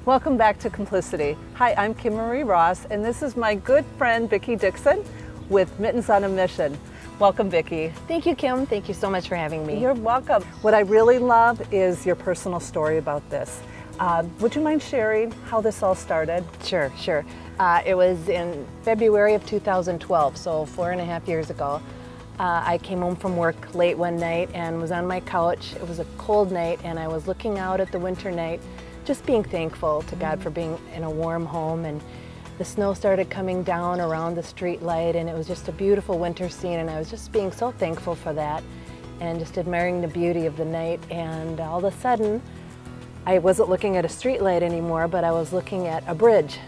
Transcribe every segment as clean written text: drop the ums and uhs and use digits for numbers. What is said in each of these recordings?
Welcome back to Kimplicity. Hi, I'm Kim Marie Ross, and this is my good friend Vicki Dixon with Mittens on a Mission. Welcome, Vicki. Thank you, Kim. Thank you so much for having me. You're welcome. What I really love is your personal story about this. Would you mind sharing how this all started? Sure. It was in February of 2012, so 4.5 years ago. I came home from work late one night and was on my couch. It was a cold night, and I was looking out at the winter night, just being thankful to God for being in a warm home. And the snow started coming down around the street light, and it was just a beautiful winter scene, and I was just being so thankful for that and just admiring the beauty of the night. And all of a sudden, I wasn't looking at a street light anymore, but I was looking at a bridge.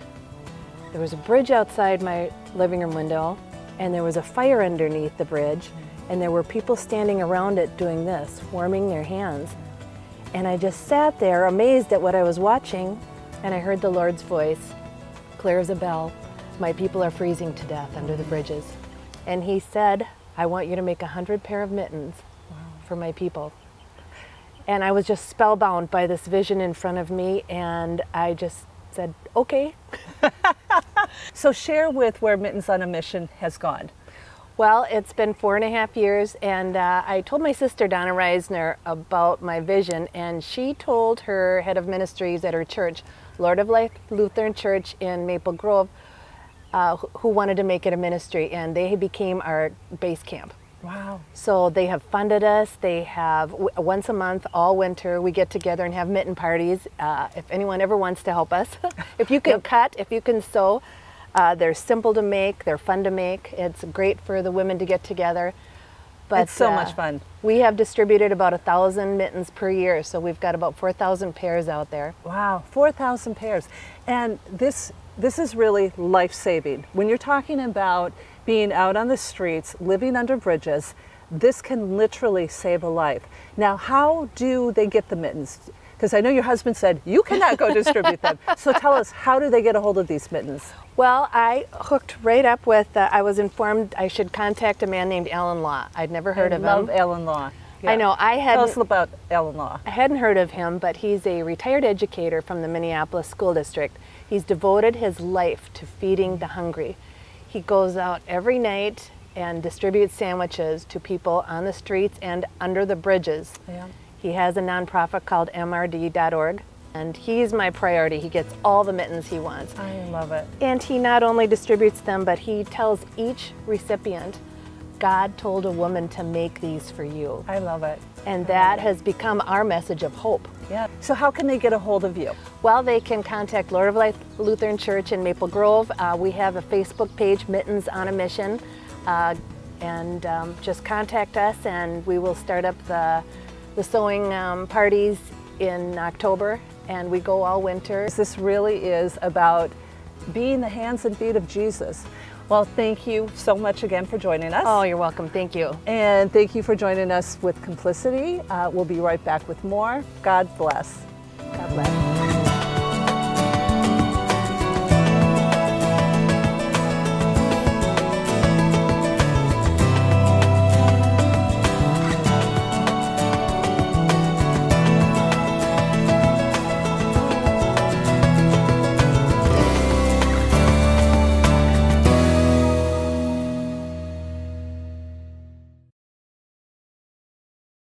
There was a bridge outside my living room window, and there was a fire underneath the bridge, and there were people standing around it doing this, warming their hands. And I just sat there amazed at what I was watching, and I heard the Lord's voice, clear as a bell, "My people are freezing to death under the bridges." And he said, "I want you to make 100 pair of mittens for my people." And I was just spellbound by this vision in front of me, and I just said, okay. So share with where Mittens on a Mission has gone. Well, it's been 4.5 years, and I told my sister Donna Reisner about my vision, and she told her head of ministries at her church, Lord of Life Lutheran Church in Maple Grove, who wanted to make it a ministry, and they became our base camp. Wow. So they have funded us. They have, once a month, all winter, we get together and have mitten parties. If anyone ever wants to help us, if you can cut, if you can sew, they're simple to make, they're fun to make. It's great for the women to get together. But it's so much fun. We have distributed about 1,000 mittens per year, so we've got about 4,000 pairs out there. Wow, 4,000 pairs. And this is really life-saving. When you're talking about being out on the streets, living under bridges, this can literally save a life. Now, how do they get the mittens? Because I know your husband said you cannot go distribute them. So tell us, how do they get a hold of these mittens? Well, I hooked right up with, I was informed I should contact a man named Alan Law. I'd never heard of him. I love Alan Law. Yeah. I know, Tell us about Alan Law. I hadn't heard of him, but he's a retired educator from the Minneapolis School District. He's devoted his life to feeding the hungry. He goes out every night and distributes sandwiches to people on the streets and under the bridges. Yeah. He has a nonprofit called mrd.org, and he's my priority. He gets all the mittens he wants. I love it. And he not only distributes them, but he tells each recipient, God told a woman to make these for you. I love it. And that has become our message of hope. Yeah. So how can they get a hold of you? Well, they can contact Lord of Life Lutheran Church in Maple Grove. We have a Facebook page, Mittens on a Mission, and just contact us, and we will start up the sewing parties in October, and we go all winter. This really is about being the hands and feet of Jesus. Well, thank you so much again for joining us. Oh, you're welcome. Thank you. And thank you for joining us with Kimplicity. We'll be right back with more. God bless. God bless.